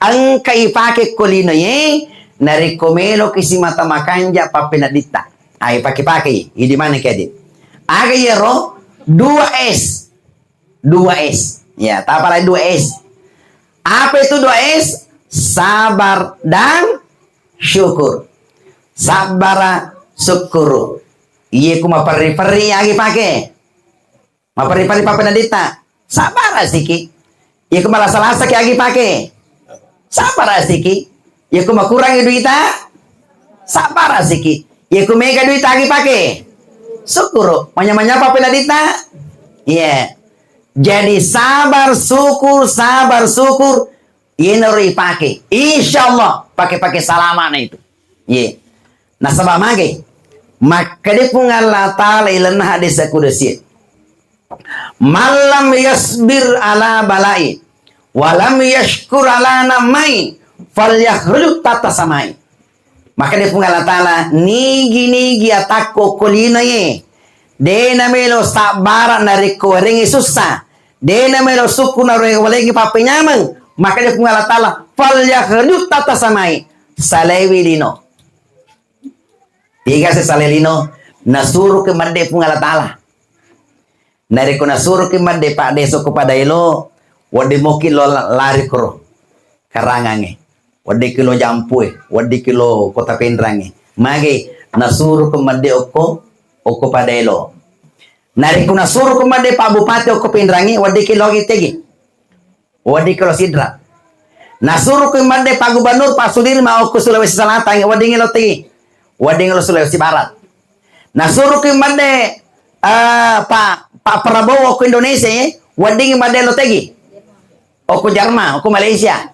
angka ipake kolino ye narikomelo kisi mata makanja papenadita ay pake ini mana kedi aga yero 2S ya tapala 2S apa itu 2S sabar dan syukur sabara syukuru iya kuma pari-pari agi pake mapari-pari papenadita sabar asiki iya kuma lasa-lasa ki agi pake sabar asiki iya kuma kurangi duita sabar asiki iya kuma mega duita agi pake syukuru manya-manya papenadita iya jadi sabar syukur ini harus dipakai insyaallah pakai salaman itu iya nah sabab mage maka dia pun Allah ta'ala ilan hadis kudsi malam yasbir ala balai walam yashkur ala namai falyakhruj tata samai maka dia pun Allah ta'ala nigi atako kolina ye dena melo sabara nariko ringi susah dena melo suku nariko lagi papenyamang maka dia pun Allah ta'ala falyakhruj tata samai salewi dino tiga sesalelino nasuru ke mande pun Allah ta'ala nariko nasuru ke mande pak deso kepada ilo wadi moki lo lari kro karangange wadi kilo jampue wadi kilo kota pendrange mage nasuru ke mande oko pada ilo nariko nasuru ke mande pak bupati oko pendrange wadi kilo gitegi wadi kilo sidra nasuru ke mande pak gubernur pak Sudirma oko Sulawesi Selatan wadi ngilo tegi wading lo Sulawesi Barat. Nah suruh ke mande Pak Prabowo ke Indonesia, wading mande lo tegi. Oku Jerman, oku Malaysia.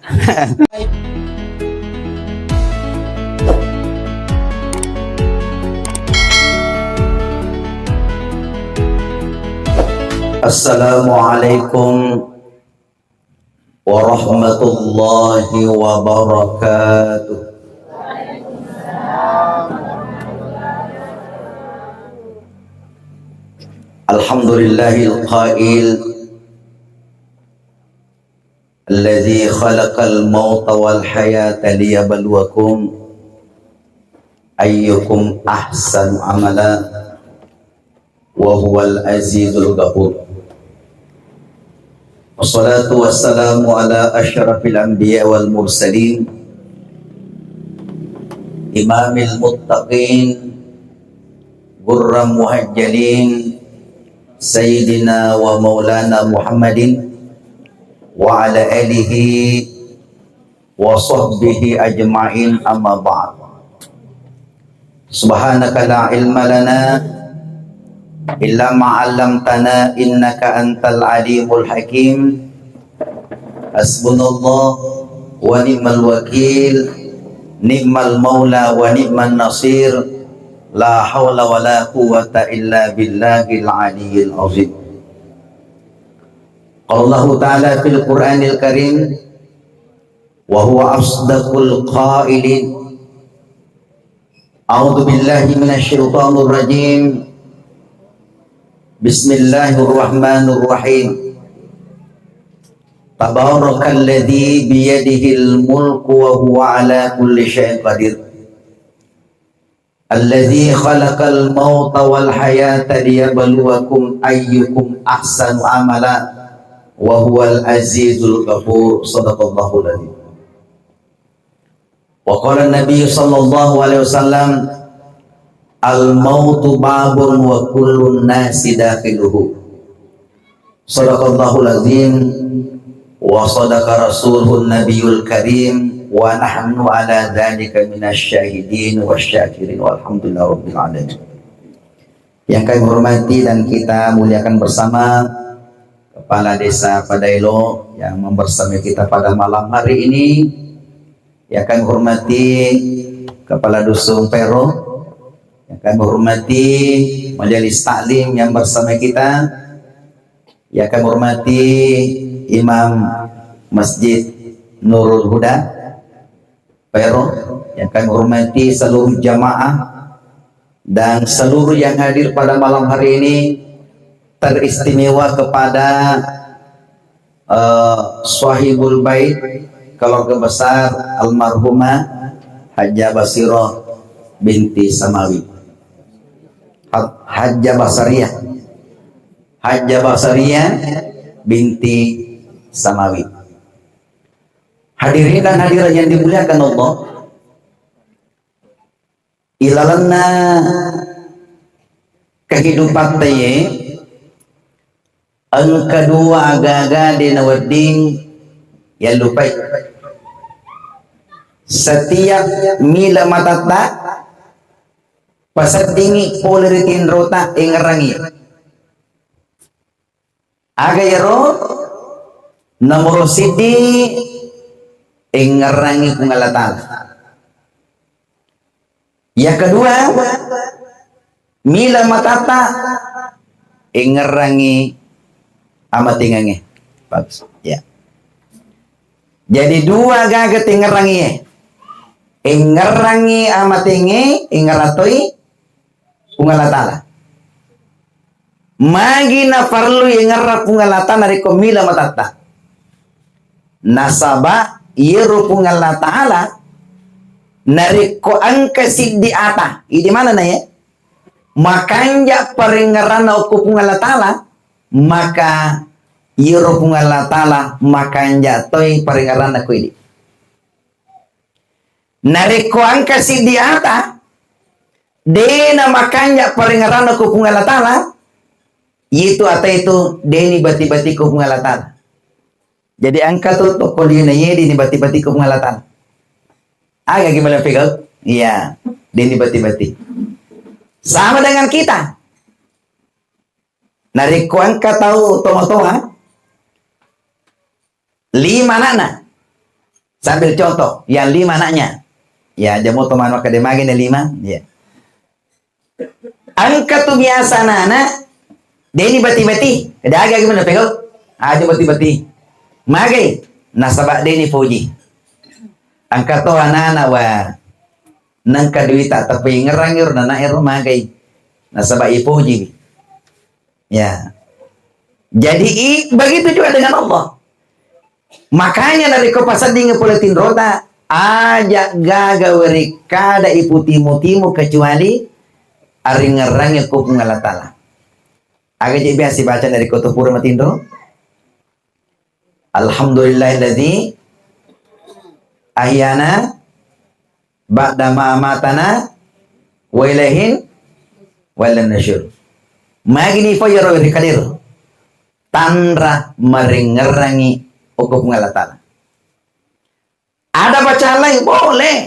Assalamualaikum warahmatullahi wabarakatuh. Alhamdulillahil qail alladzi khalaqal mauta wal hayata liyabluwakum ayyukum ahsanu amala wa huwal azizul ghafur. Wassalatu wassalamu ala asyrafil anbiya wal mursalin imamil muttaqin gurram muhajjalin Sayyidina wa maulana Muhammadin wa ala alihi wa sahbihi ajma'in amma ba'd. Subhanaka la ilma lana illa ma 'allamtana innaka antal alimul hakim. Hasbunallah wa ni'mal wakil, ni'mal maula wa ni'man nasir. La hawla wa la quwwata illa billahil aliyyil azim. Allah Ta'ala fil Qur'anil Karim wa huwa asdaqul qailin. A'udzu billahi minasy syaithanir rajim. Bismillahirrahmanirrahim. Tabarakalladzi biyadihil mulku wa huwa ala kulli syai'in qadir. Alladzi khalaqal mauta wal hayata liyabluwakum ayyukum ahsanu amala wa huwal azizul ghafur. Shadaqallahul adzim. Wa qala an-nabiy sallallahu alaihi wasallam al mautu babun wa kullun nasi dakhiluhu. Shadaqallahul adzim wa sadaqa rasuluhun nabiyul karim. Wa nahnu ala dzalika minasyahidin wasyakirin walhamdulillahi rabbil alamin. Yang kami hormati dan kita muliakan bersama Kepala Desa Padailo yang membersamai kita pada malam hari ini. Yang kami hormati Kepala Dusun Pero, yang kami hormati Majelis Taklim yang bersama kita, yang kami hormati Imam Masjid Nurul Huda Pero, yang kami hormati seluruh jamaah dan seluruh yang hadir pada malam hari ini, teristimewa kepada Swahibul Bait keluarga besar almarhumah Hajjah Basirah binti Samawi. Hajjah Basariyah binti Samawi. Hadirin dan hadirat yang dimuliakan Allah, ilalanna kehidupan taye ang kedua agaga di nawading yang lupai setiap mila matata pasat tinggi poliritin rota ingerangi aga yaro nomor sidi ingerangi pengalatal. Yang kedua, mila matata ingerangi amatingange. Bagus. Ya. Jadi dua gaget ingerangi. Ingerangi amatinge, ingeratoi pungalatala. Magina parlu ingerra pungalatala riko mila matata. Nasaba yeru pungalatala nariko angka siddi ata idi mana na ya makanja paringarana uku pungalatala maka yero pungalatala makanja toy paringarana ko idi nariko angka siddi ata dena makanja paringarana ko pungalatala itu ata itu deni bati-bati ko pungalatala jadi angka tuh tokolina yedi ni bati-bati ko pungalatala. Agak gimana pegang? Iya, deni bati-bati. Sama dengan kita. Nariko angka tahu tomo-tomo 5 anaknya. Sambil contoh, yang 5 anaknya. Ya, jamu teman akademagi 5. Ya. Angka tuh biasa anak deni bati-bati. Ada agak gimana pegang? Aja bati-bati. Magai nasabak deni puji. Angka to anak wa nangka duita tapi ngerangir na naero magay nasaba ipuji. Ya. Jadi begitu juga dengan Allah. Makanya dari kopasading politin rota aja gagawari kada iputimu-timu kecuali ari ngerangir ko pungalatala. Agak jadi biasa baca dari kutupur matindro. Alhamdulillahilladzi ahyana ba'da ma amatana wa ilaihin walan nasyur. Magini fayaro rikadir tanra meringerangi hukum ngalatala. Ada baca lain boleh.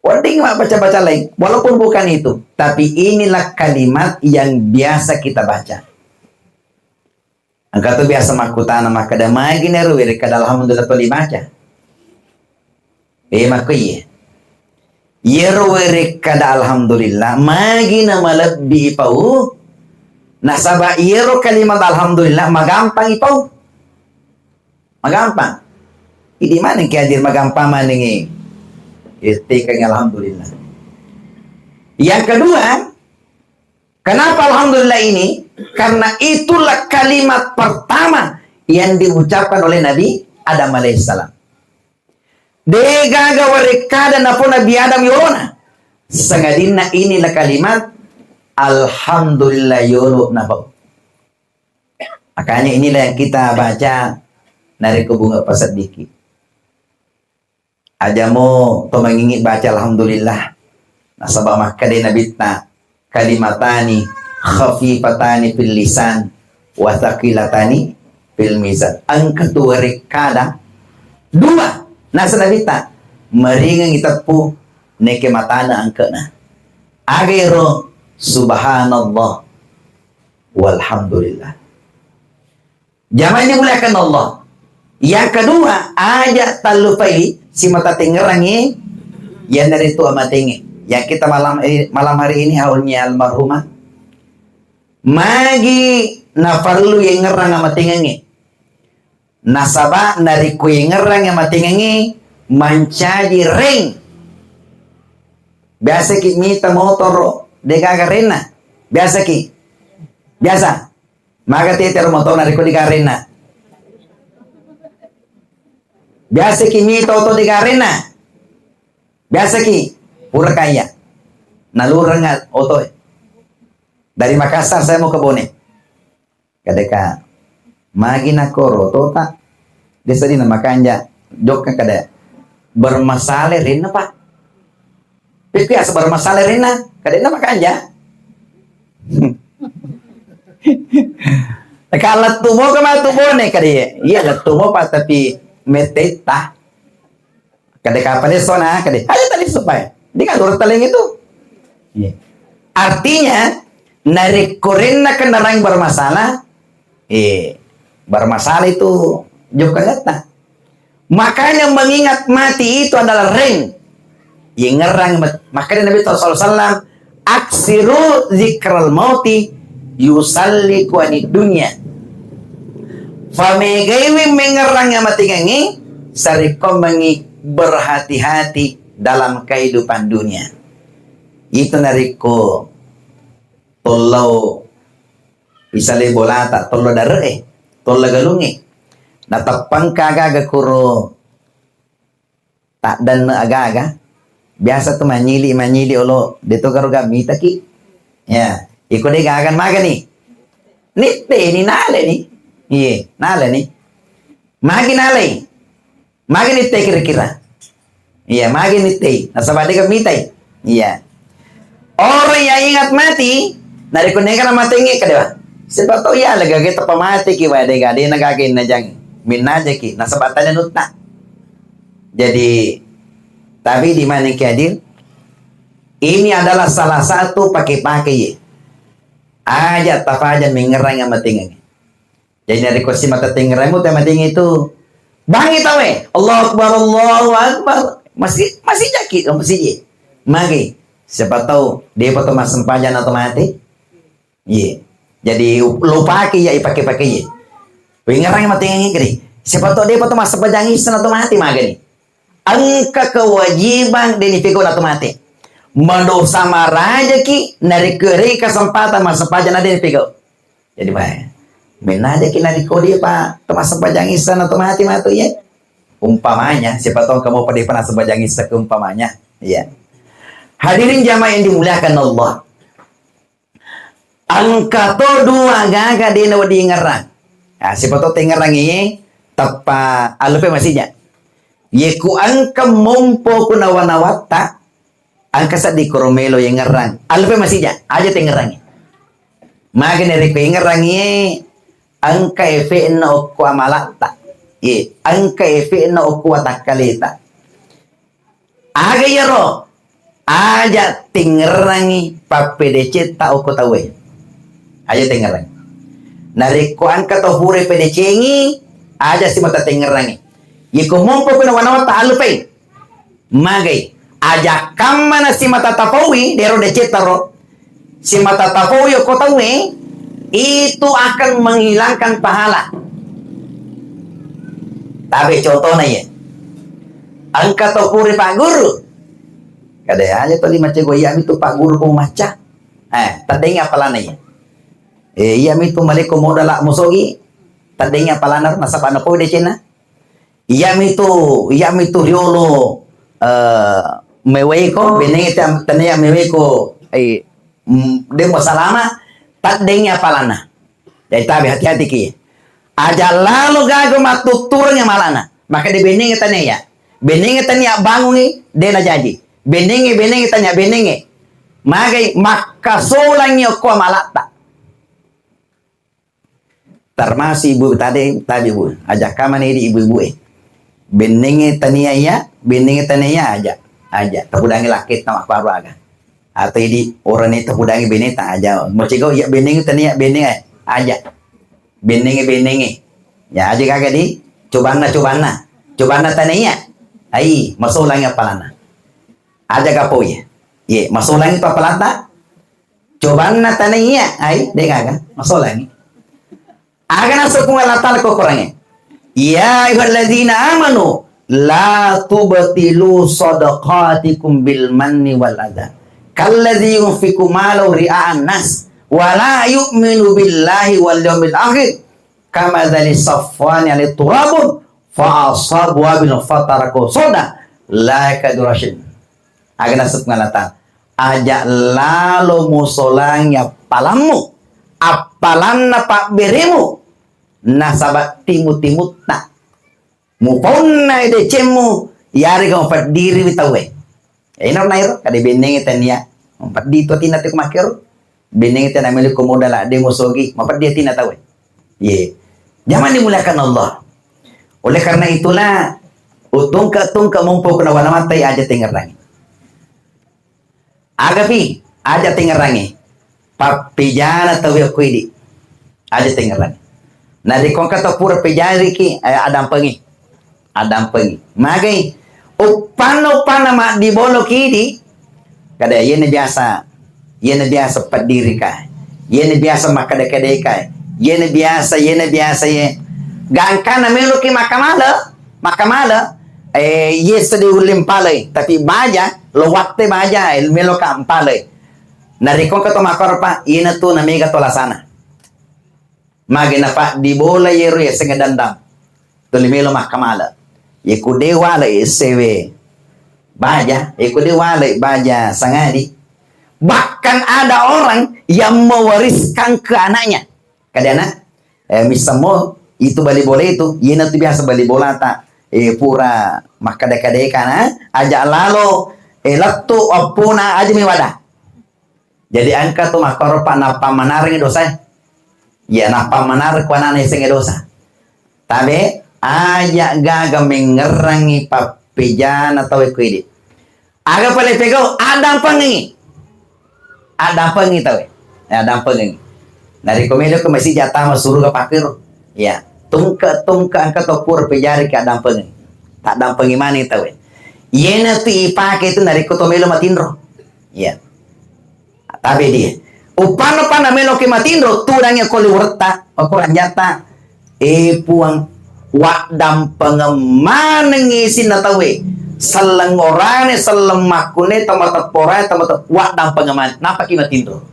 Penting baca-baca lain walaupun bukan itu, tapi inilah kalimat yang biasa kita baca. Angka tu biasa makutana makada magini ruwir kada alhamdulillah to dibaca. Makuye yero kada alhamdulillah magina malabbi ipau nasaba yero kalimat alhamdulillah magampang ipau magampang idi mana kiadir magampang maningi istikang alhamdulillah. Yang kedua, kenapa alhamdulillah ini? Karena itulah kalimat pertama yang diucapkan oleh Nabi Adam alaihissalam. Degaga warekada na po Nabi Adam yorona. Sangadina inilah kalimat alhamdulillah yoro na po. Makanya inilah yang kita baca dari bunga pasadiki. Aja mo to mangingit baca alhamdulillah. Nasaba makade nabitna kalimatani khafifatani fil lisan wa thaqilatani fil mizan. Ang katuwarekada 2 nasa nabita meringang itapu neke matana angkana agero subhanallah walhamdulillah. Jamaah ini muliakan Allah. Yang kedua aja talupai si mata tengerangi yang dari itu amatingi yang kita malam hari ini haulnya almarhumah magi nafarlu yang ngerang amatingi nasaba nari kuy ngerang yang matingangi mancaji ring biasa ki mita motor degagarena biasa ki biasa maga teter motor nari kuy degagarena Biasa ki mito to di karena. Biasa ki pura kaya. Nalurang nga oto. Dari Makassar saya mau ke Bone. Kadeka magi na koro tota. Desa di na makanja. Dok ka kada bermasalah rin na pa. Pikir asa bermasalah rin na. Kada na makanja. Kalau tumo ka matubone kada iya la tumo pa tapi meteta. Kada kapan sona kada. Ayo tadi supaya. Di kan urut taling itu. Artinya narikorin na kendaraan bermasalah. Bermasalah itu juga kata. Makanya mengingat mati itu adalah ring. Yang ngerang. Makanya Nabi SAW aksiru zikral mauti yusalliku anid dunya. Famegaiwi mengerang yang mati ngangi sariko mengi berhati-hati dalam kehidupan dunia. Itu nariko tolong isale bolata tolong darre tolong galungi natapang kaga kuro tak dan aga-aga biasa tuh manyili olo dito karo gamita ki ya iko de gagan magani nitte ni nale ni iye nale ni magi nale magi nitte kira-kira iya magi nitte nasabade gamita iya orang yang ingat mati nari kuneka na matingi kadwa sebab to ya laga kita pamati ki wa de gade nagagin na jang minaje ki nasabatan nutna jadi tapi di mana kiadir ini adalah salah satu pakai-pakai aja tafajan mengerang yang matingi jadi dari kursi mata tingeremu tema ting itu bangi tawe Allahu akbar masih jaki masih magi siapa tahu dia foto mas sempajan atau mati jadi lupa ki ya pakai ye pengerang mati ngiri siapa tahu dia foto mas sempajan isan atau mati magani angka kewajiban dini fikun atau mati mendosa maraja ki nari keri kesempatan mas sempajan ada di fikun jadi baik menaja ki nari kodi pak mas sempajan isan atau mati ya umpamanya siapa tahu kamu pada pernah sempajan isan umpamanya ya. Hadirin jamaah yang dimuliakan Allah. Angka to dua gaga di nawa di ngerang. Ya, siapa to tengerang ini tepa alupe masihnya. Yeku angka mompo kuna wanawata angka sa di koromelo yang ngerang. Alupe masihnya aja tengerang. Makin dari ko ngerang ini angka efe na okko amalata. Angka efe na okko watakalita. Aga yaro aja tingerangi PDC tau ko tawe aja tingerangi nariko angka to hure PDC ngi aja si mata tingerangi yiko mompo kuna wanawa ta alupe magai aja kamana si mata tapawi dero de cetaro si mata tapawi ko tawe itu akan menghilangkan pahala tapi contohnya ya angka to hure pak guru kada aja to lima cego iya itu pak guru ko maca tadenya palana ya iya itu maleko modala musogi tadenya palana nasa pana po de cina iya itu riolo meweko benenge tanya meweko demo salama tadenya palana jadi tabi hati-hati ki aja lalu gago matuturnya malana maka di benenge tanya bangungi dena jadi benenge tanya benenge magai makasolangnya ko malata termasuk ibu tadi bu ajak kaman ini ibu-ibu benenge tania aja terhudangi lakit nama paru aga atau ini orang itu terhudangi beneta aja mau cigo ya benenge aja benenge ya aja kagak di cobana tania ai masolangnya palana aja kapo ya masolang itu apalata cobaan natanya ai dengaga masolang agan asal pengalatan ko kurangnya ya ayyuhalladzina amanu la tubtilu sadaqatikum bil manni wal adha kalladzi yunfiqu malahu ria'an nas wa la yu'minu billahi wal yawmil akhir kama dzali safwan ali turabun Fa'asab wabil fatarako soda la kadurashin. Agak nasib ngalatan. Ajak lalu musolangnya palamu. Apalan na pak beremu. Nasabat timut-timut tak. Muponna ide cemu. Yari ka empat diri bitawe. Enar nairo kade beneng itania. Empat di itu tina te kumakir. Beneng itana milik komoda la de musogi. Empat dia tina tawe. Ye. Jangan dimuliakan Allah. Oleh karena itulah tungka mumpuk na wana matai aja tengerangi. Agapi aja tengerangi. Papijana tawe kuidi. Aja tengerangi. Nah di kongka to pura pejari ki adam pengi. Adam pengi. Magai upana mak di bolo kidi kada yene biasa pediri ka. Yene biasa makade-kade ka. Yene biasa ye. Gangkana melo ki makamala yes di ulim palay tapi baja lo wakte baja el melo ka palay narikon ka to makorpa ina to na mega to lasana magina pa di bola yero ye sengadandam to melo makamala ye kude wala sewe baja ye kude wala baja sangadi bahkan ada orang yang mewariskan ke anaknya kadana misamo itu bali bola itu yena tu biasa bali bola tak pura makade-kade kana aja lalo lattu opuna aja mi wadah jadi angka tu makoropa napa manar ngi dosa ya napa manar kuana ne sing dosa tabe aja gaga mengerangi papijana tawe kuidi aga pale pego ada pengi tawe ada pengi nari komelo ke masih jatah masuru ke pakir ya tungka angka topur pejari ke dampengi tak dampengi mani tahu yena tu ipake itu nari kotomelo matindro ya tapi dia upana melo ke matindro turangnya koli urta ukuran jata puang wak dampeng manengi sinatawe seleng orane seleng makune tamata pora tamata wak dampeng man napa ki matindro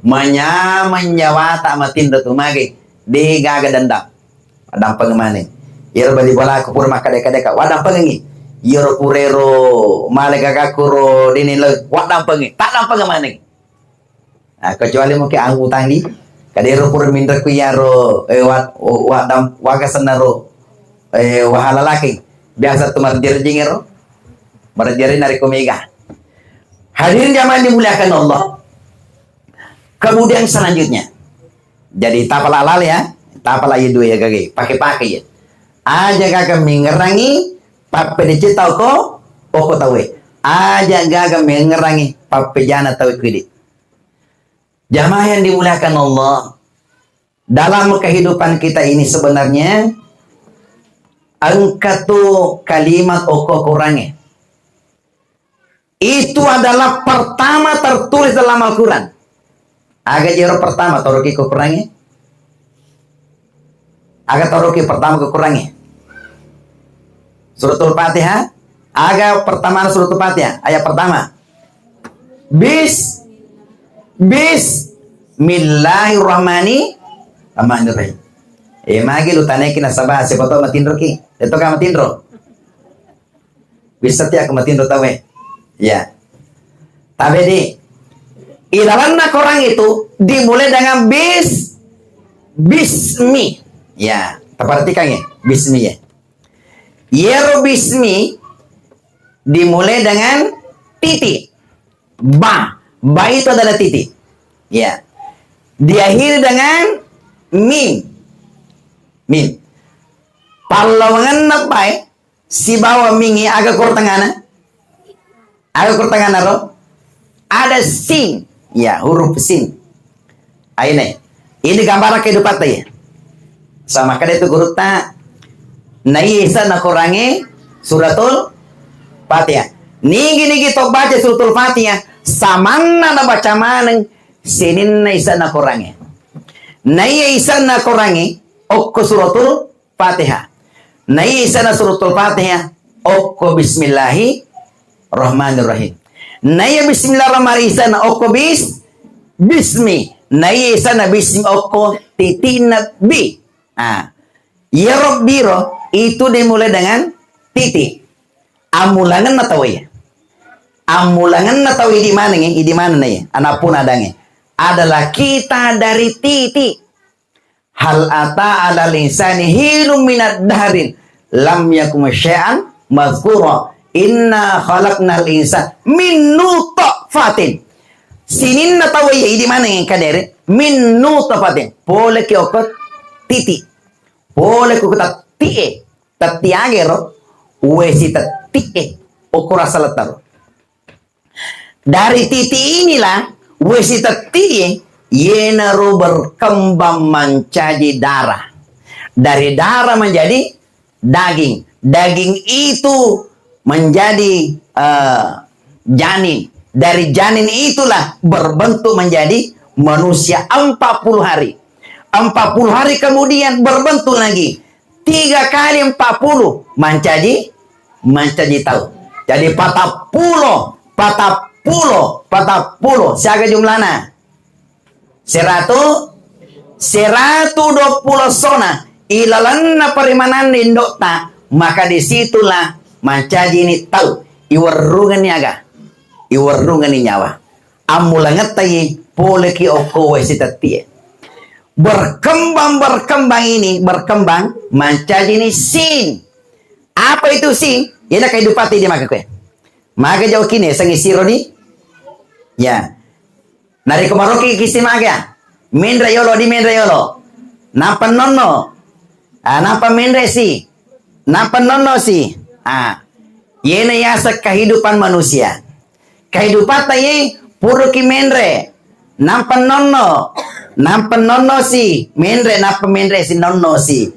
menyawa tak matindro tu mage de gaga dendam dampeng mane yero bali bola ko pur makade-kade ka wadam pengi yero purero male gaga kuro dini le wadam pengi tak dampeng mane kecuali mungkin ang utang di kadero pur mindra ku yaro wadam waga senaro wahala laki biasa tu marjerjingero marjeri nari komega hadirin jamaah dimuliakan Allah. Kemudian selanjutnya jadi tapala alal ya tapala yedo ya gage pakai ya aja gaga mengerangi pape de tau ko poko tawe aja gaga mengerangi pape jana tawe kidi jamaah yang dimuliakan Allah dalam kehidupan kita ini sebenarnya angka tu kalimat oko kurangnya itu adalah pertama tertulis dalam Al-Quran agak jero pertama toroki kurangnya agak taruki pertama kekurangi suratul Fatihah agak pertama suratul Fatihah ayat pertama Bismillahirrahmanirrahim magi lu tanaikin nasabah siapa tau matindro ki itu kan matindro bisa tiak matindro tawe ya tapi di ilalanna korang itu dimulai dengan bismi ya, perhatikan ya, bismi ya. Yero bismi dimulai dengan titik. Ba itu adalah titik. Ya. Diakhiri dengan mim. Pallawangan napai si bawah mingi agak kurtangana. Agak kurtangana ro. Ada sin. Ya, huruf sin. Ini gambar kehidupan ya. Sama kada itu guru ta naisa na kurangi suratul Fatihah nigi to baca suratul Fatihah samanna na baca maneng sinin naisa na kurangi naisa na kurangi okko suratul Fatihah naisa na suratul Fatihah okko bismillahirrahmanirrahim naya bismillahirrahmanirrahim okko bismi naisa na bismi okko titina bi Yerok biro itu dimulai dengan titik. Amulangan na tahu ya. Amulangan na tahu di mana nih? Di mana nih? Anapun adanya. Adalah kita dari titik. Hal ata ala linsani hilum minad daharin lam yakum syai'an mazkura. Inna khalaqnal insan min nutfatin. Sinin na tahu ya di mana nih kadere? Min nutfatin. Boleh kiokot titik. Boleh kukutat titik. Tatiagero wesi titik. Okura salataro. Dari titik inilah wesi titik yenaru berkembang menjadi darah. Dari darah menjadi daging. Daging itu menjadi janin. Dari janin itulah berbentuk menjadi manusia 40 hari. 40 hari kemudian berbentuk lagi. 3 kali 40 menjadi tahu. Jadi 40. Siapa jumlahnya? 120 sona. Ilalanna parimanan indokta. Maka disitulah menjadi ini tahu. Iwarungan niaga. Iwarungan ni nyawa. Amulangat tayi. Poleki oko wesitatie. Berkembang menjadi ini sin. Apa itu sin? Ia nak kehidupan dia maka kue. Maka jauh kini sengisiro ni. Ya. Nari kemaroki kisi maga. Mindra yolo di mindra yolo. Napa nono. Napa mindra si. Napa nono si. Yena yasa kehidupan manusia. Kehidupan tayi puru ki mendre. Napa nono. Nampa nono si, mendre napa mendre si nono si.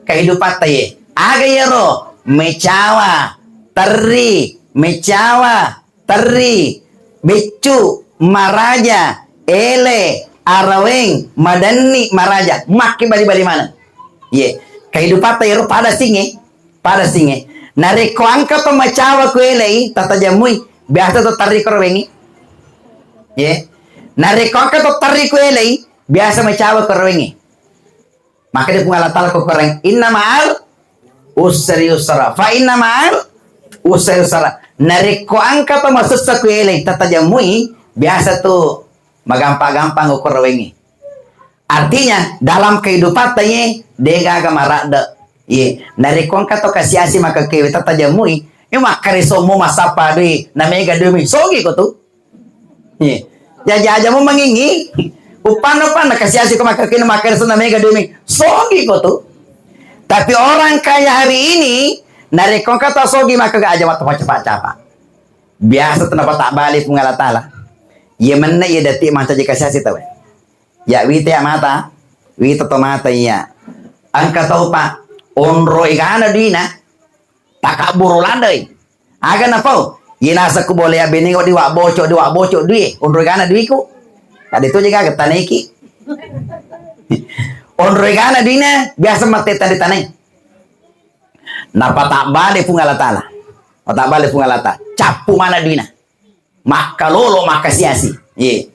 Kehidupan taye. Aga yero mecawa, teri, becu, maraja, ele, araweng, madani, maraja. Maki bali mana? Ye. Kehidupan taye ro pada singe. Nareko angka pemacawa ku ele tata jamui biasa to tari korwengi. Ye. Nareko angka to tari ku ele biasa mencawa kerengi. Maka dia pengalatala ke kereng. Inna ma'al usri usra. Fa inna ma'al usri usra. Nariko angka pa masusa ku eleng. Tatajamui. Biasa tuh. Magampang-gampang ke kerengi. Artinya. Dalam kehidupan tanya. Dia gak marada. Ye. Nariko angka to kasiasi maka kewe. Tatajamui. Yung makarisomo masapa dui. Namanya gadumi. Sogi ko tuh. Ye. Jaja mo mangingi. Upan nakasiasi ko makakino makarso na mega dumi. Sogi ko to. Tapi orang kaya hari ini narikong kata sogi maka aja mata cepat-cepat. Biasa tu tak balik pengalatala. Ye mana ye dati mata jika kasiasi tahu. Ya wite ya mata. Wite to mata ya. Angka tahu pak. Onro igana dina. Takaburu landai. Aga na pau. Ye nasa ko boleh ya bening di wak bocok duit. Onro igana duiku. Ada itu juga ketaneki. Onregana dina biasa mati tadi tanai. Napa tak balik pungalatala. Tak balik pungalata. Capu mana dina. Maka lolo maka siasi. Ye.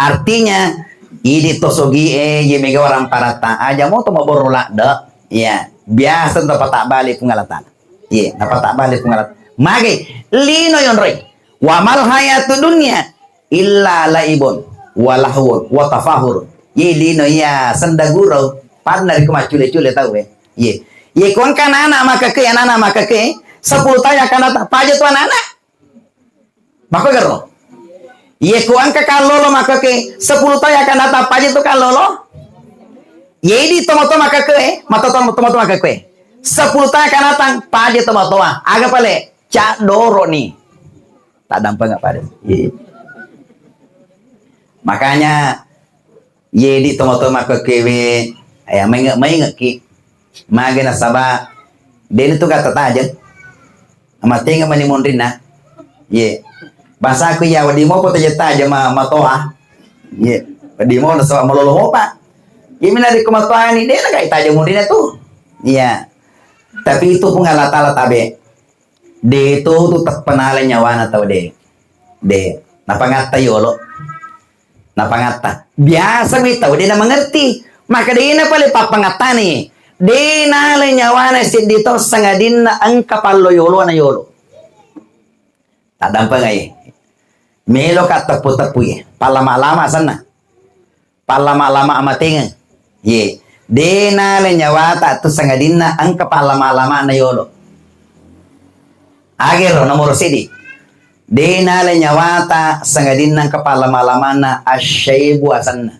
Artinya ini tosogi ye mega orang parata aja mau to maborola dak. Ya, biasa napa tak balik pungalatala. Ye, napa tak balik pungalatala. Mage lino yon roy. Wa mal hayatud dunya illa laibun. Walahun, watafahur. Ye lino ya sendaguro. Padna di kemacule-cule tahu ye. Ye kuan kan anak maka ke 10 tahun akan datang. Paja tuan anak. Maka gero. Ye kuan ka kalolo maka ke 10 tahun akan datang. Paja tu kalolo. Ye di tomato maka ke tomato maka ke 10 tahun akan datang. Paja tomato aga pale cak doro nih. Tak dampang apa ada. Ye. Makanya ye di tomato maka kewe ayah maingak ki magena saba den itu kata tajan amatenga mani mondrina ye bahasa aku ya wadi mo kota jeta aja matoa ye wadi mo na sa malolo mo pa ye mina di kumatoa ni den kay taja mondrina tuh iya tapi itu pengalatala tabe de itu tuh penalen nyawana tau de napangata yolo Napangata. Biasa may tahu, di na mengerti. Maka di na pala papangata ni. Di nale nyawana si dito sangadin na ang kapalo yolo na yolo. Tadang pa ngay. Melo ka tapu-tapu ye. Palama-lama sana. Palama-lama amating. Ye. Di nale nyawata to sangadin na ang kapalama-lama na yolo. Agero nomor sidi. Di nale nyawata sangadin ng kapalama-lama na asyaibu asan.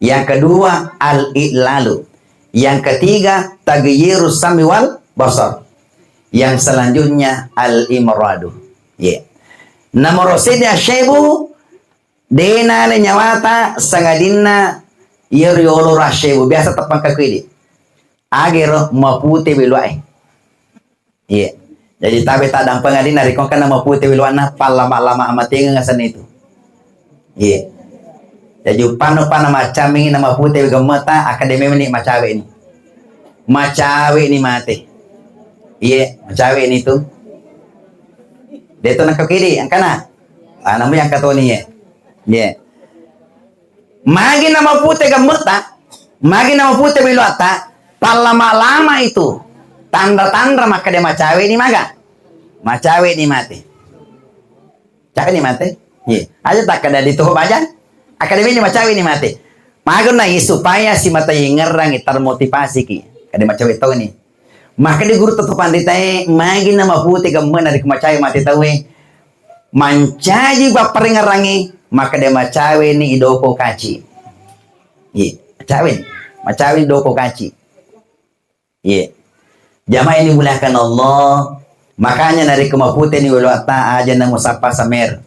Yang kedua al-i'lalu. Yang ketiga tagyiru samiwal basar. Yang selanjutnya al-imradu. Yeah. Nomor sida syaibu dena le nyawata sangadinna yeriolo rasyebu biasa tepang kakwidi. Agero mapute bilwai. Yeah. Jadi tabe tadang pengadin dari kong kana mapute bilwana palama-lama amatinga ngasan itu. Yeah. Jadi pano-pano macam ini nama putih gemeta akademi ini macawe ini. Macawe ini mati. Iya, macawe ini tuh. Dia tuh nak ke kiri, yang kana. Namu yang kata ini ya. Iya. Magi nama putih gemeta, magi nama putih bilwata, lama-lama itu tanda-tanda maka dia macawe ini maga. Macawe ini mati. Cawe ini mati. Iya. Aja tak ada di tuh aja. Akademi ini macawe ini mati. Magun lagi supaya si mata yang ngerang termotivasi ki. Kade macawe tahu ini. Maka di guru tetap pandai magi nama putih kemen dari macawe mati tahu mancaji baper ngerangi maka dia macawe ini idoko kaci. Iya, macawe idoko kaci. Iya. Jamaah ini muliakan Allah. Makanya dari kemaputih ini walata aja nang musapa samer.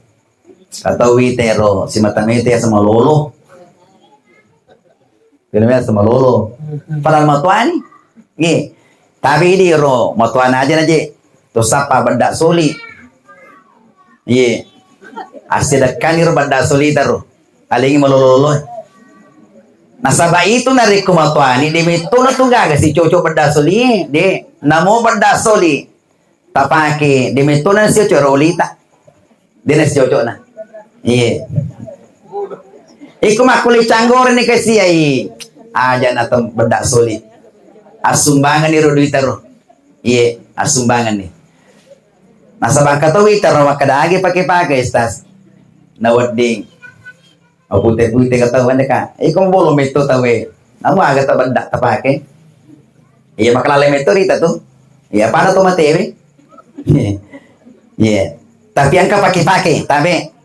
Atau witero si matamete sama lolo. Filmnya sama lolo. Padahal matuan nih. Tapi di ro matuan aja to sapa benda soli. Ye. Asidakan ro benda soli taro. Alingi malolo. Nasaba itu nari kumatuan di mito na tunggaga si coco benda soli de namo benda soli. Tapake di mito na si corolita. Dinas coco na. Iya. Iku makuli canggor ni kasi ay aja na tong bedak sulit. Asumbangan ni Rudi taro. Iya, asumbangan ni. Nasa bangka to taro makadaagi pakai estas. Nawading. O putih-putih katawan ka. Iku bolong ito tawe. Namu aga ta bedak ta pake. Iya makalale ito rita to. Iya para to matewe. Iya. Tapi ang kapaki-paki, tapi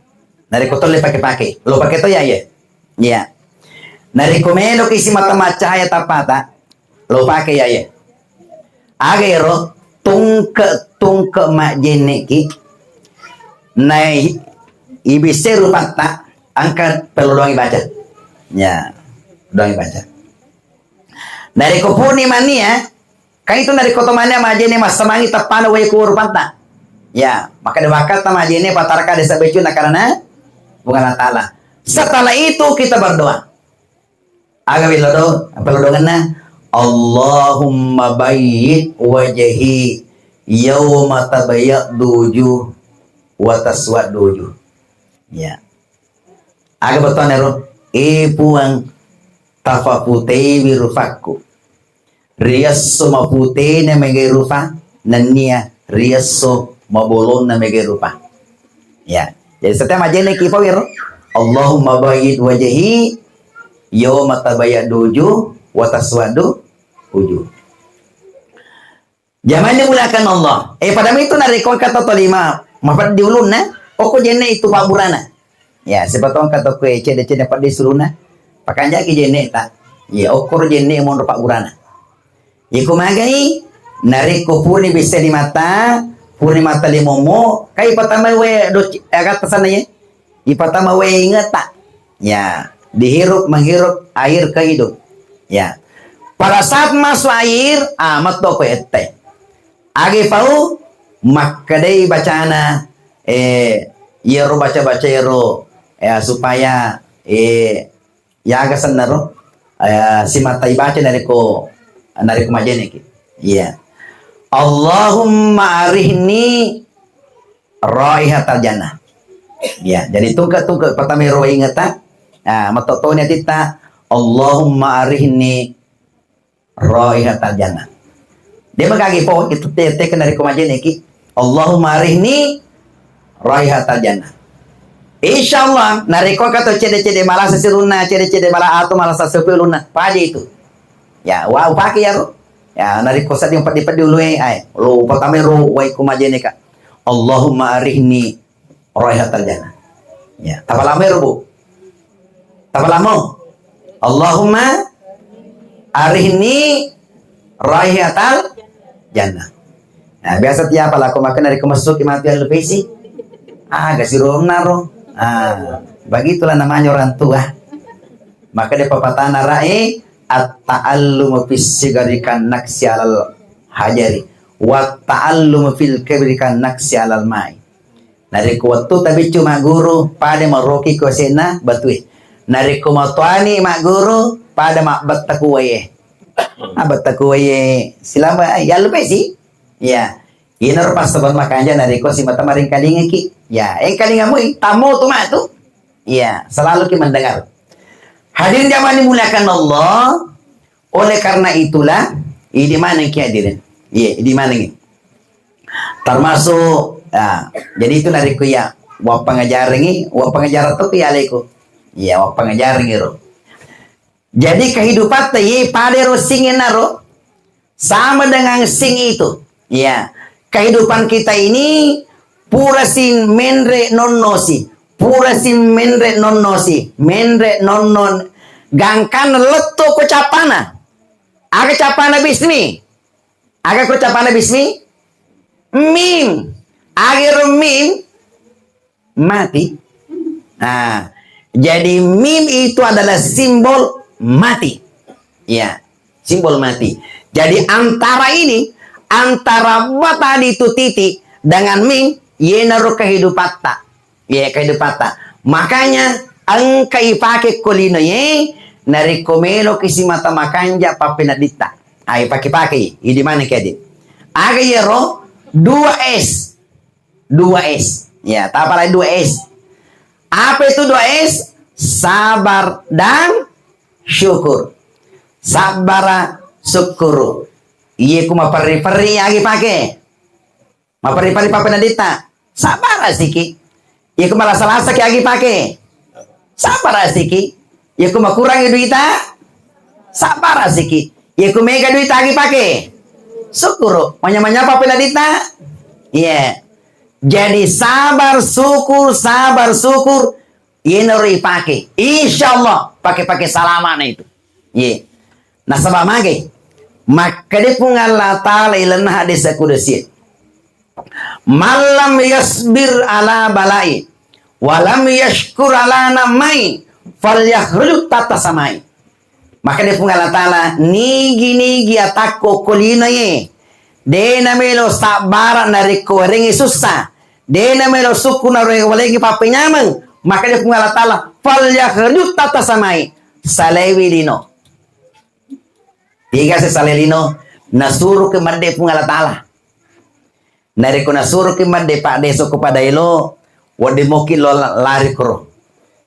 nari kotol le pakai-pakai. Lo pakai to ya ya. Ya. Nari komendo kisi mata macaya tapata. Lo pakai ya ya. Agero tungke mak jene ki. Nai ibiseru pata angkat perlu doang baca. Ya. Doang baca. Nari kopuni mania. Kan itu nari kotomania majene mas semangi tapana wae kur pata. Ya, maka dewakat majene patarka desa becu karena bukan ta'ala. Setelah itu kita berdoa. Aga bilodo, pelodonganna Allahumma bayyid wajhi yauma tabayyadu wujuh wa taswaddu wujuh. Ya. Aga beton ero puang tafaputei birufakku. Riyasso maputei na mege rufa nania riyasso mabolon na mege rufa. Ya. Jadi setiap majene kifawir Allahumma bayyid wajhi yawma tabayyadu wujuh wa taswaddu wujuh. Jamannya mulakan Allah. Pada itu narikon kata tolima mafad diulun na oko jene itu paburana. Ya, sepatong kata kue cede dapat disuluna. Pakanja ki jene ta. Ya, okor jene mon paburana. Iku magai nariko puni bisa di mata puni mata limomo kai patama we do kata sana ya. Ipatama we ingat tak? Ya, dihirup menghirup air ke hidup. Ya. Pada saat masuk air, amat to ko ette. Age pau makadai bacana yero baca-baca yero supaya ya agasan naro si mata ibaca dari ko majene ki. Iya. Allahumma arihni raihatal jannah. Ya, jadi tungka pertama roi ingata. Nah, matotonya kita Allahumma arihni raihatal jannah. Dia magagi po itu teken dari kumajen iki. Allahumma arihni raihatal jannah. Insyaallah nariko kato cede-cede malah sesiruna, cede-cede malah atau malah sesepuluna. Paji itu. Ya, wow pakai ya ro. Ya, nariko sa yung padi-padi uluy ay. Lo pertama ro way kumajen ka. Allahumma arihni raihatal jannah. Ya, tapalamo ro bu. Tapalamo. Allahumma arihni raihatal jannah. Nah, biasa tiap pala aku makan dari kemasuk kematian lebih sih. Kasih naro. Begitulah namanya orang tua. Maka dia pepatah rai at-ta'allumu fis sigari kan naksi alal hajari wa ta'allumu fil kibri kan naksi alal mai. Nari kuwatu tapi cuma guru pada maroki ko sena batui. Nari kumatuani mak guru pada mak batakuwaye. Batakuwaye silama ya lebih sih. Ya. Inar pas teban makanya nari ko si mata maring kalinga ki. Ya, kalinga mo tamu tu mak tu. Ya, selalu ki mendengar. Hadirin jamaah dimuliakan Allah. Oleh karena itulah, di mana ki hadirin? Iya, di mana ini? Termasuk, jadi itu nari ko ya. Wa pengajar ini, wa pengajar tu ki alaiku. Iya, wa pengajar ini ro. Jadi kehidupan teh pada ro singin naro sama dengan sing itu. Ya. Kehidupan kita ini pura sin menre nonnosi, pura sin menre nonnosi, menre nonnon gangkan leto ko capana. Aga capana bismi. Aga ko capana bismi. Mim. Aga mim mati. Jadi mim itu adalah simbol mati. Ya, simbol mati. Jadi antara ini antara bata itu titik dengan ming yenaru kehidupan tak ya kehidupan tak makanya angka ipake kolino ye nari komelo kisi mata makanja papena dita ay pake di mana kedi aga yero 2S ya tapalai 2S apa itu 2S sabar dan syukur sabara syukuru. Iya ku mapari-pari agi pake. Mapari-pari papena dita. Sabar asiki. Iya ku malah salasa ki agi pake. Sabar asiki. Iya ku makurangi duita. Sabar asiki. Iya ku mega duita agi pake. Syukur. Manya-manya papena dita. Iya. Jadi sabar syukur. Iya nuri pake. Insyaallah pakai salaman itu. Iya. Nah sabab mage. Maka dia pun Allah Ta'ala ilan hadis kudusi malam yasbir ala balai walam yashkur ala namai fal yakhruj tata samai. Maka dia pun Allah Ta'ala nigi atako kolino ye dena melo sabara nariko rengi susah dena melo suku nariko lagi papenyamang. Maka dia pun Allah Ta'ala fal yakhruj tata samai salewi lino. Tiga sesalelino nasuru ke mande pun Allah Ta'ala. Nariko nasuru ke mande pak deso kepada ilo wadi moki lo lari kro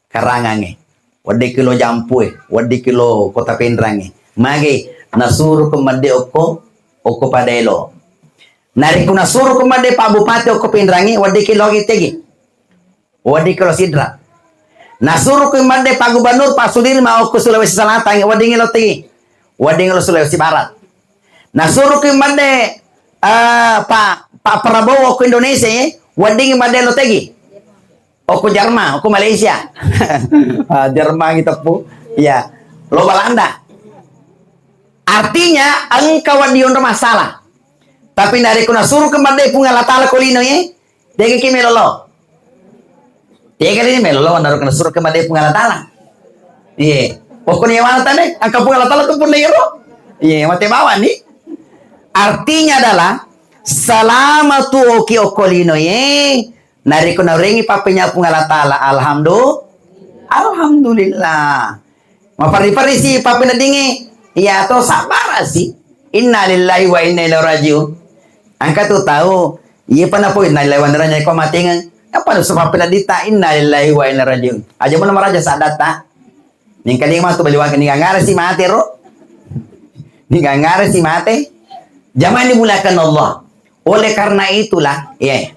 karangange wadi kilo jampue wadi kilo kota pendrange mage nasuru ke mande oko pada ilo. Nariko nasuru ke mande pak bupati oko pendrange wadi kilo gitegi wadi kilo sidra. Nasuru ke mande pak gubernur pak Sudirman oko Sulawesi Selatan wadi ngilo tegi wading lo Sulawesi Barat. Nah suruh ke mande Pak Prabowo ke Indonesia wading mande lo tegi. Oku Jerman, oku Malaysia. Jerman gitu pu. Ya, lo Belanda. Artinya engkau wadion masalah. Tapi dari kuna suruh ke mande pungal tala kolino degi ki melolo. Degi ini melolo naruh kuna suruh ke mande pungal tala. Iya. Pokoknya mana tadi? Angka pungal tala tu pun lero. Iya, mati bawa nih. Artinya adalah selama tu oki okolino nari kuna rengi papenya pungal tala. Alhamdulillah. Mapari-pari si papena dingi. Iya to sabar sih. Inna lillahi wa inna ilaihi rajiun. Angka tu tahu. Iya pana po inna lillahi wa inna ilaihi rajiun matingan. Apa tu papena dita inna lillahi wa inna ilaihi rajiun. Aja mana maraja sadata. Ning kaling mah tu baliwag ni ngara si mati ro. Diganggar si mate. Zaman dimulakan Allah. Oleh karena itulah, ya,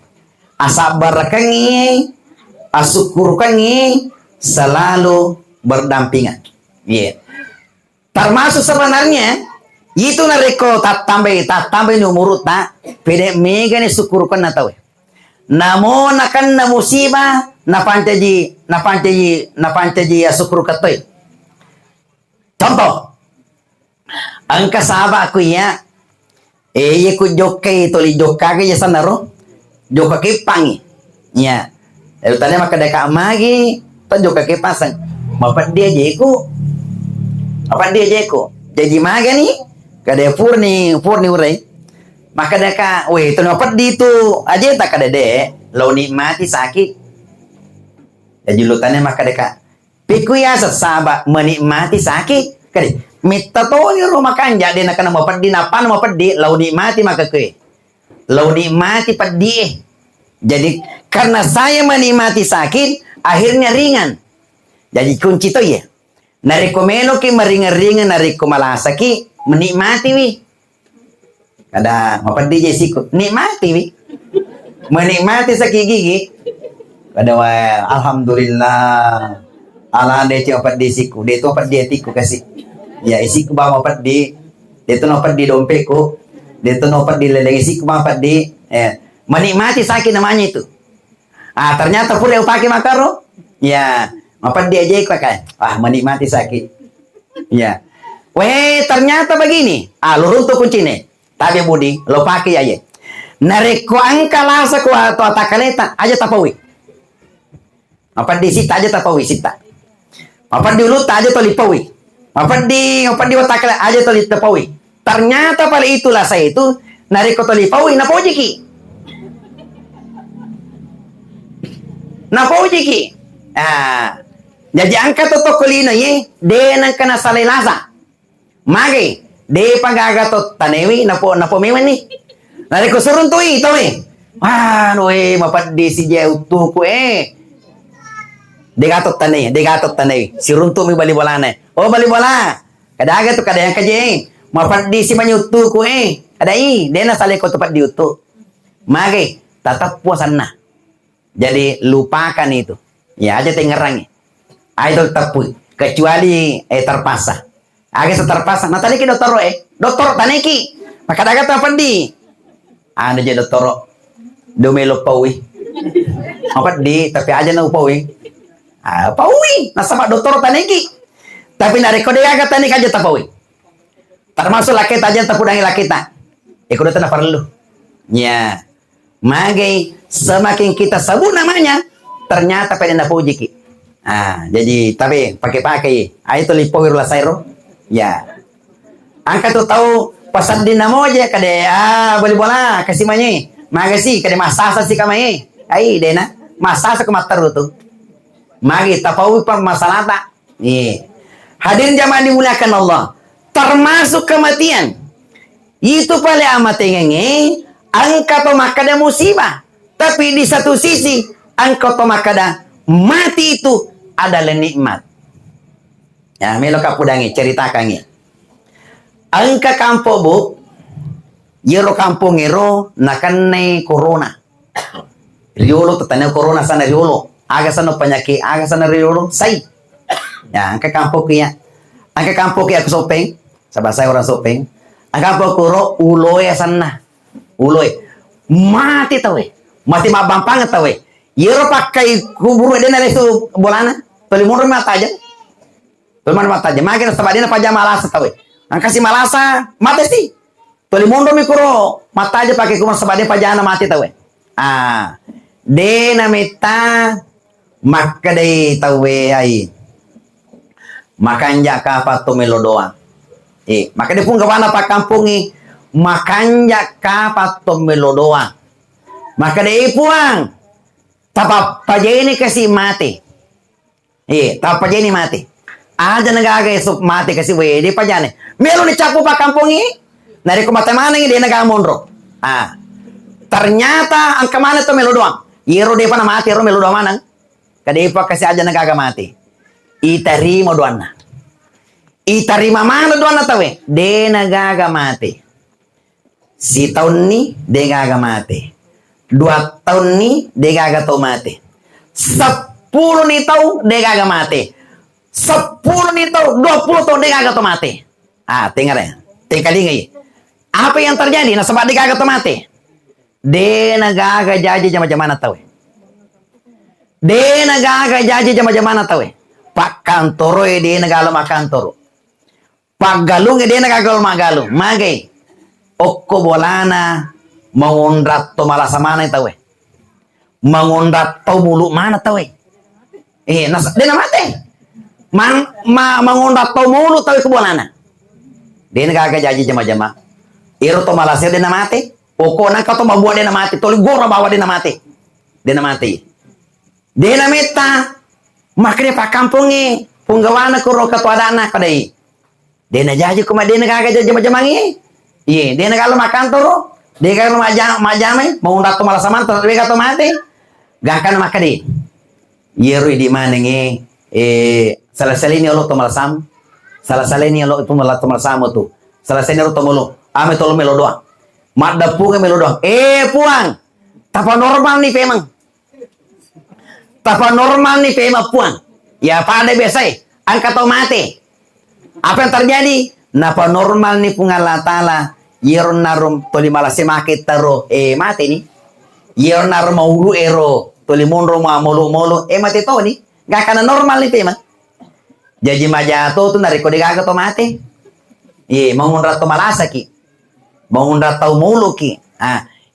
asabar kangi, asyukur kangi, selalu berdampingan. Ya. Termasuk sebenarnya, itu nareko tak tambah ni umurut tak, pede mega ni syukurkan na tahu. Namo nakan na musibah, na pancaji syukur katoy. Contoh, angka sahabat aku ya, ku jokai toli jokake ya sanaro, jokake pangi, ya. Lalu tadi maka deka magi, tan jokake pasang, mapat dia jeku, jadi maga nih, kada purni urai, maka deka, weh, tu mapat di tu aja tak kada de, lau nikmati sakit, jadi lutannya maka deka, piku ya sahabat menikmati sakit, kada. Mita to ni rumah kanja dia nak kena mapat di napan mapat di lau nikmati maka ke lau nikmati padi. Jadi karena saya menikmati sakit akhirnya ringan. Jadi kunci to ya. Nariko melo ki meringan-ringan nariko malasa ki menikmati wi. Kada mapat di jesiku nikmati wi. Menikmati sakit gigi. Kada wa alhamdulillah. Ala de mapat di siku, de to mapat di atiku kasih. Ya isi ku bawa mapat di, dia tu mapat di dompetku, dia tu mapat di leleng isi ku mapat di, menikmati sakit namanya itu. Ternyata pun yang pakai makaro, ya mapat di aja pakai, menikmati sakit. Ya, weh ternyata begini, lu runtuh kunci nih, tapi budi, lo pakai aja. Nareko angka lasa ku atau atakaleta aja tapawi. Mapat di sita aja tapawi sita. Mapat di ulut aja tolipawi. Apa di watakala aja toli tepawi. Ternyata pada itulah saya itu nariko toli pawi na pojiki. Jadi angka to kolino ye de nang kana salilasa. Mage de pagaga to tanewi na po mewan ni. Nariko surun to ito mapat di si jauh ko Degatot tanay. Si runto mi bali bola na. Bali bola. Kadaga to kada yang kaje. Mapat di si manyutu ko Kadai, dena sale ko tepat di utu. Mage, tatap puasan na. Jadi lupakan itu. Ya aja tengerang. Idol tapu. Kecuali terpaksa. Agak terpaksa. Nah tadi ki dokter dokter taneki. Maka daga tapan di. Ada je dokter. Domelo pawi. Mapat di tapi aja na upawi. Pawi, nasama dokter taneki. Tapi nareko dia kata tanik aja tapawi. Termasuk laki aja tapudangi laki tak. Ikut na perlu. Ya. Magai semakin kita sebut namanya, ternyata pada na puji ki. Jadi tapi pakai-pakai. Itu lipo wirula sairo. Ya. Angka tu tahu pasal dinamo aja kade boleh bola kasih manye. Magasi kade masasa si kamai. Dena masasa kematar tu. Magi tapawi pa masalah tak. Hadirin jamaah dimuliakan Allah. Termasuk kematian. Itu paling amat tengengi. Angka to makada musibah. Tapi di satu sisi. Angka to makada mati itu adalah nikmat. Ya, melo kapudangi ceritakan ya. Angka kampo bu. Yero kampung ero nakane corona. Riolo tetanya corona sana riolo. Aga sana penyakit, aga sana riolo, say. Ya, angka kampung kia aku sopeng, sahabat saya orang sopeng. Angka kampung kuro uloy sana, uloy mati tawe, mati mabang pangat tawe. Yero pakai kubur dia nale su bolana, pelimur mata aja, makin sabadina pajam malasa tawe. Angka si malasa mati sih, pelimur mikro mata aja pakai kumar sabadina pajana mati tawe. Dena meta maka dai tawe ai makanja ka pato melo doang maka dia pun kawana pa kampungi makanja ka pato melo doang maka dai puang tapa pajeni kasi mati tapa pajeni mati aja nagaga esok mati kasi we di pajane melo ni capu pa kampungi nari ko matamana ngi dia nagamondro ternyata ang kamana to melo doang yero dia pa na mati ro melo doang Kadepa kasi aja nagagamati. Itarimo doana. Itarima mana doa na tawe? De nagaga mati. Si tahun ni de gaga mati. 2 tahun ni de gaga to mati. 10 ni tahu de gaga mati. 10 ni tahu 20 tahun de gaga to mati. Ah, tinggal ya. Tinggal ingat. Apa yang terjadi? Nah, sebab de gaga to mati. De nagaga jaji jama-jama na tawe. De nagaga jaji jama-jama na tawe. Pak kantoro de nagalo makantoro. Paggalung dia nagagal magalung magay okko bolana mangundrat to malasa mana tawe mangundrat to mulu mana tawe nas dia namate mangundrat to mulu tawe ke bolana dia nagaga jaji jama-jama iro to malasa dia namate okko na ka to mabuat dia namate toli gora bawa dia namate dia nameta makanya pak kampungi punggawana ko ro ka to adana kadai. Dena jaji kuma dena kagak jaji majamangi. Iya, dena kalau makan toro, dia kalau majame mau undat to malah saman tapi kata mati. Gak akan makan di. Yeru di mana nge salah salini lo to malah sam. Salah salini lo itu malah to malah sam tu. Salah salini lo to mulu. Ame tolo melo doang. Mat dapung melo doang. Puang. Tapa normal nih memang. Tapa normal nih memang puang. Ya pada biasa angkat to mati. Apa yang terjadi? Napa normal nih pungala tala yeron narum toli malah semakit taro mati nih. Yeron narum maulu ero toli monro molo mati to nih. Gak kana normal nih tema. Jadi majato tuh nari kode gaga to mati. Mengundrat to malasa ki. Mengundrat tau mulu ki.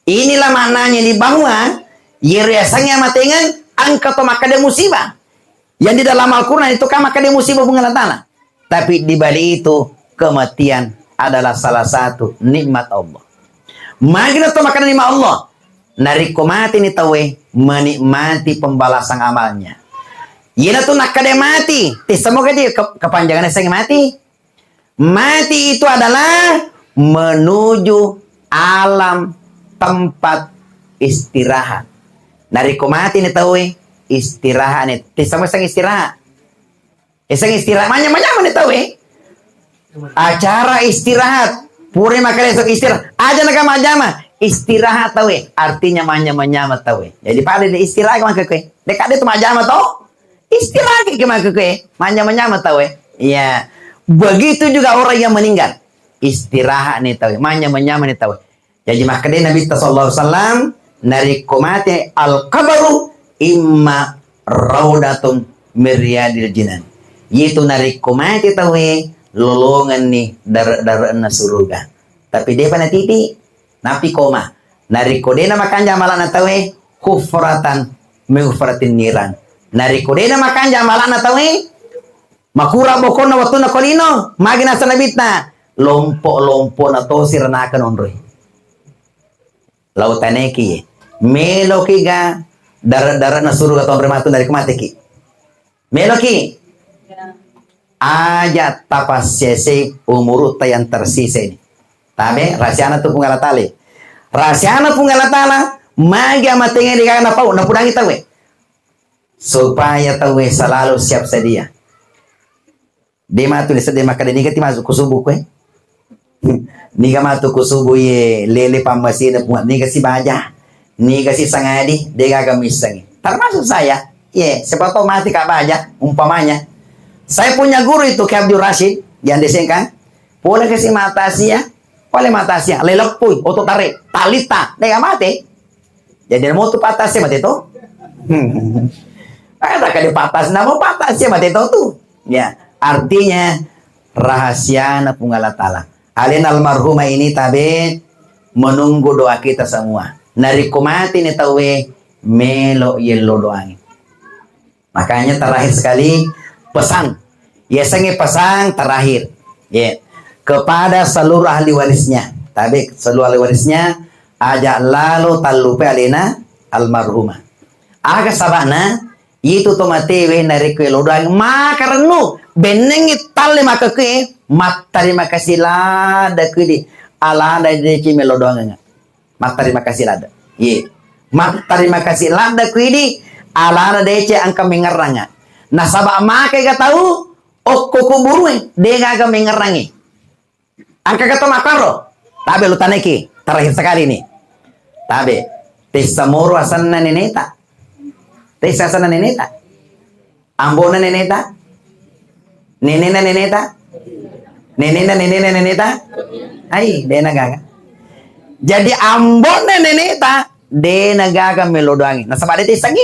Inilah maknanya di bahwa yeresanya matengan angka to makade musibah. Yang di dalam Al-Quran itu kan makade musibah pungala tala. Tapi di balik itu kematian adalah salah satu nikmat Allah. Magina to makan nikmat Allah. Nari mati ni tawe menikmati pembalasan amalnya. Yena tuh nak kade mati. Semoga dia kepanjangan saya mati. Mati itu adalah menuju alam tempat istirahat. Nari mati ni tawe istirahat ni. Semoga sang istirahat. Isang istirahat mana tahu acara istirahat pure makan esok istirahat aja nak majama istirahat tahu artinya manya tahu jadi pada di istirahat maka kue dekat itu majama tahu istirahat ke maka kue manya tahu ya begitu juga orang yang meninggal istirahat nih tahu manya nih tahu jadi maka dia Nabi sallallahu alaihi wasallam nari komate al kabaru imma raudatum miryadil jinan yaitu narik komati tahu lolongan nih darah na surga. Tapi dia pada titik napi koma. Narik kodena makan jamalan tahu kufratan mengufratin niran. Narik kodena makan jamalan tahu makura bokona waktu na kolino magina sanabitna lompo na to siranakan onroy. Lautane ki meloki ga darah na surga ton rematu dari kemati ki. Meloki aja tapas sese umurut yang tersisa ini. Tabe rasiana tu pungalatali. Rasiana pungalatala maga matenga di kana pau na pudangi tawe. Supaya tawe selalu siap sedia. Dema tu lesa dema kada nigati masuk kusubu kue. Niga matu kusubu ye lele pamasina puat niga si baja. Niga si sangadi dega gamisangi. Termasuk saya. Siapa tahu mati kak baja umpamanya. Saya punya guru itu Ki Abdul Rashid yang desainkan. Boleh kasih matasia, boleh matasia. Lelok pui, otot tarik, talita, dia mati. Jadi mau tu patasnya mati itu. Ada kali patas, nama patasnya mati itu tuh. Ya, artinya rahasia na punggala tala. Alin almarhumah ini tabe menunggu doa kita semua. Nariku mati nih tawe melo yelo doang. Makanya terakhir sekali pesan, sange pesan terakhir, kepada seluruh ahli warisnya. Tapi seluruh ahli warisnya ajak lalu talupe alina almarhumah. Aga sabana itu tomatewe nari kue lodang makarenu benengi talle makake matari makasih lada kudi ala ada deki melodonga. Matari makasih lada. Matari makasih lada kudi ala ada deki angka mengeranga. Nah sabak make gak tahu O kukuburui, dia gaga mengerangi. Angka kata makaro. Tabe lu taneki, terakhir sekali nih. Tabe, tisamoro asan na neneta. Tisasana neneta. Ambona neneta. Nenena neneta. Nenena neneta. Ai, dia gaga. Jadi ambona neneta, dia gaga melodoangi. Nasabade tisangi.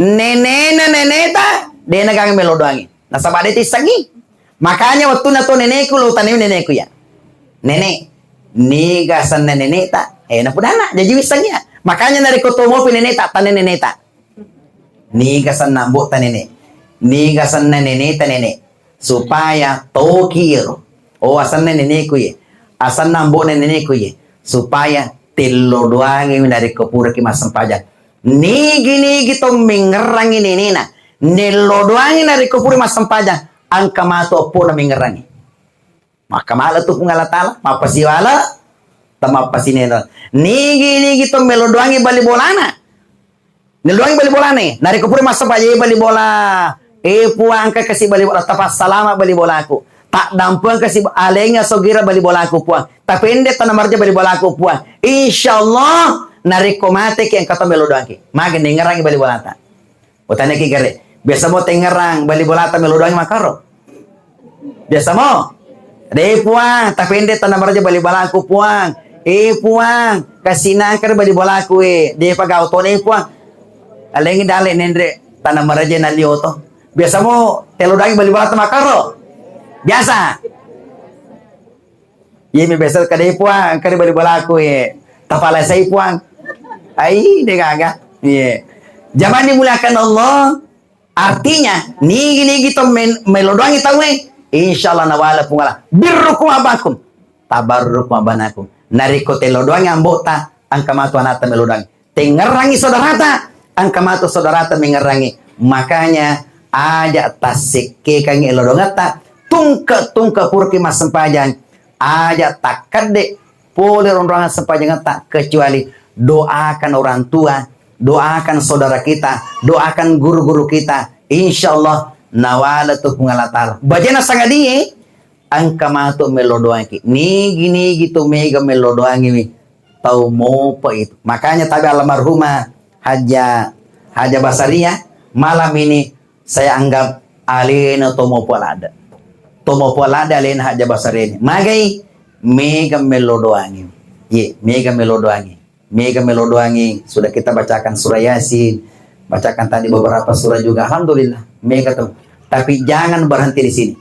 Nenena neneta, dia gaga melodoangi. Nasabade tisangi. Makanya waktu nato nenekku lo tanim nenekku ya. Nenek, niga san neneta, na pudana, jadi wisangnya. Makanya dari kotomo pineneta, tanen neneta. Niga san nambo tanene. Niga san neneta nenek. Supaya tokiro. Oh asan nenekku ya. Asan nambo nenekku ya. Supaya telo doangi dari kepura ki masampajan. Nigi to mengerangi nenena. Nelo doangi dari kepura masampajan. Angka mato po na mengerangi. Maka mala tu pungalatala, mapasiwala, tamapasinena. Nigi to melodoangi bali bolana. Melodoangi bali bolane. Nari kepura masampajan bali bola. Puang ka kasi bali bola tapas salama bali bola aku. Tak dampuang kasi alenya sogira bali bola aku puang. Tapi ende tanamarja bali bola aku puang. Insyaallah nari komate ki ang kata melodoangi. Magen dengerangi bali bola ta. Utane ki gare. Biasa mo tengerang bali bola ta melodoangi makaro. Biasa mo. Deh puang, tapi ende tanamarja bali bola aku puang. Puang, kasinangkar bali bola aku Dia pagauto ne puang. Alengi dale nendre tanamarja na lioto. Biasa mo telodangi bali bola ta makaro. Biasa. Iya mi biasa kadai puang, kare bali bola aku tapala sai puang. Ai de gaga. Iya. Zaman dimuliakan Allah. Artinya, nigi to melodoangi tahu insyaallah nawala pungala. Birrukum abakum. Tabarrukum abanakum. Nariko telodoangi ambota, angka matu anata melodoangi. Tengerangi saudarata, angka matu saudarata mengerangi. Makanya, aja tasike kangi elodongata, tungka purki mas sempajan. Aja takade, polir orang sempajan tak kecuali doakan orang tua, doakan saudara kita, doakan guru-guru kita. Insyaallah nawala tu pungalatal. Bajana sangadi angka matu melodoangi. Nigi tu mega melodoangi mi. Tahu mau apa itu. Makanya tabi almarhumah Haja Basaria malam ini saya anggap alena tomo polada. Tomo polada alena Haja Basaria. Magai mega melodoangi. Ye, mega melodoangi. Mega melodoangi. Sudah kita bacakan surah Yasin. Bacakan tadi beberapa surah juga. Alhamdulillah. Mega tuh. Tapi jangan berhenti di sini.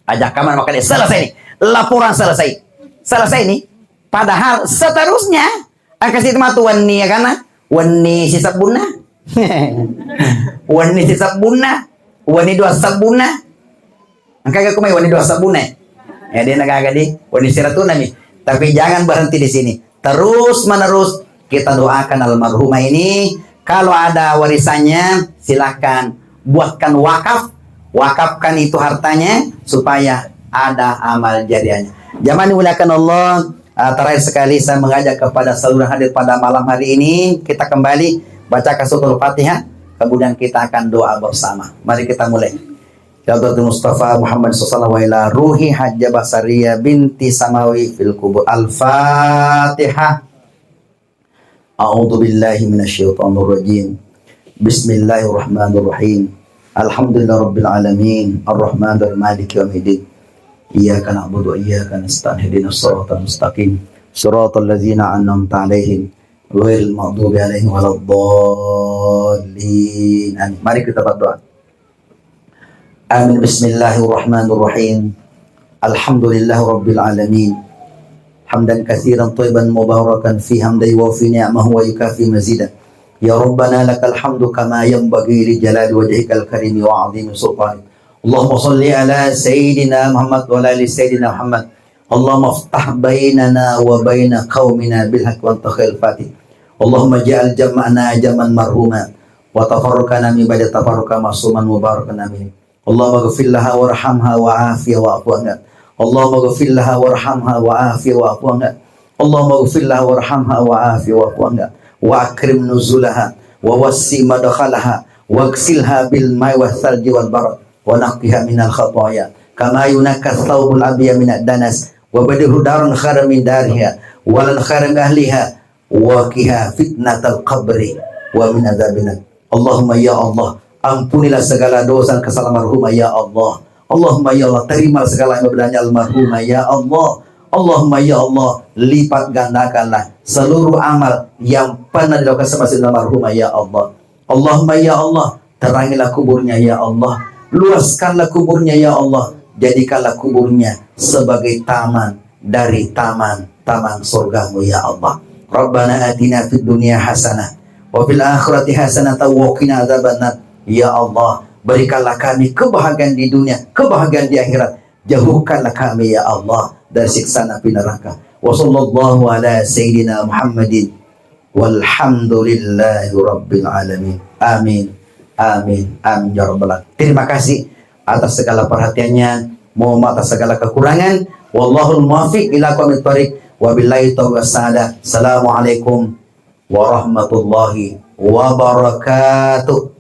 Ajak kaman makanya selesai nih. Laporan selesai. Selesai nih. Padahal seterusnya. Angka situ matu wani ya karena. Wani sisa buna. Wani sisa buna. Wani dua sabuna. Angka gak kumai wani dua sabuna. Ya dia nagaga di. Wani siratuna nih. Tapi jangan berhenti di sini. Terus menerus kita doakan almarhumah ini. Kalau ada warisannya, silakan buatkan wakaf. Wakafkan itu hartanya supaya ada amal jariahnya. Zaman dimuliakan Allah, terakhir sekali saya mengajak kepada seluruh hadir pada malam hari ini. Kita kembali baca suratul Fatihah, kemudian kita akan doa bersama. Mari kita mulai. Ya Rasul Mustafa Muhammad sallallahu alaihi wasallam ruhi Haja Basaria binti Samawi fil kubur. Al-Fatihah. A'udzu billahi minasyaitonir rajim. Bismillahirrahmanirrahim. Alhamdulillahirabbil alamin. Arrahmanir maliki yaumiddin. Iyyaka na'budu wa iyyaka nasta'in. Ihdinas siratal mustaqim. Shiratal ladzina an'amta 'alaihim ghairil maghdubi 'alaihim waladdallin. Amin. Mari kita berdoa. Amin. Bismillahirrahmanirrahim. Alhamdulillahirabbil alamin. Hamdan katsiran thayyiban mubarakan fi hamdi wa fi ni'amahu wa yukafi mazida. Ya Rabbana lakal hamdu kama yanbaghi li jalali wajhikal karim wa 'azimi sultanik. Allahumma shalli ala sayyidina Muhammad wa ala ali sayyidina Muhammad. Allahumma iftah bainana wa baina qaumina bil haqq wa takhil fatih. Allahumma ja'al jam'ana jam'an marhuma wa tafarraqana min ba'di tafarruqa masuman mubarakan amin. Allahumma ighfir laha warhamha wa 'afiha wa afu anha. Allahumma ighfir laha warhamha wa 'afiha wa afu anha. Allahumma ighfir laha warhamha wa 'afiha wa afu anha. Wa akrim nuzulaha wa wassi madkhalaha wa ghsilha bil ma'i wath thalji wal barad wa naqqiha minal khataaya kama yunakka thawbul abyad minad danas wa badilhu daran khairan min dariha wa lan khairan ahliha wa qiha fitnatal qabri wa min adzabinar. Allahumma ya Allah, ampunilah segala dosa dan kesalahan marhumah ya Allah. Allahumma ya Allah, terima segala ibadahnya almarhumah ya Allah. Allahumma ya Allah, lipat gandakanlah seluruh amal yang pernah dilakukan sama almarhumah ya Allah. Allahumma ya Allah, terangilah kuburnya ya Allah, luaskanlah kuburnya ya Allah, jadikanlah kuburnya sebagai taman dari taman-taman surgamu ya Allah. Rabbana atina fid dunya hasanah wa fil akhirati hasanah wa qina adzabannar. Ya Allah, berikanlah kami kebahagiaan di dunia, kebahagiaan di akhirat. Jauhkanlah kami ya Allah dari siksa api neraka. Wa sallallahu ala sayyidina Muhammadin walhamdulillahi rabbil alamin. Amin. Amin. Amin ya rabbal alamin. Terima kasih atas segala perhatiannya. Mohon maaf atas segala kekurangan. Wallahul muwaffiq ila aqwamit thoriq. Wabillahi taufiq wassalam. Assalamualaikum warahmatullahi wabarakatuh.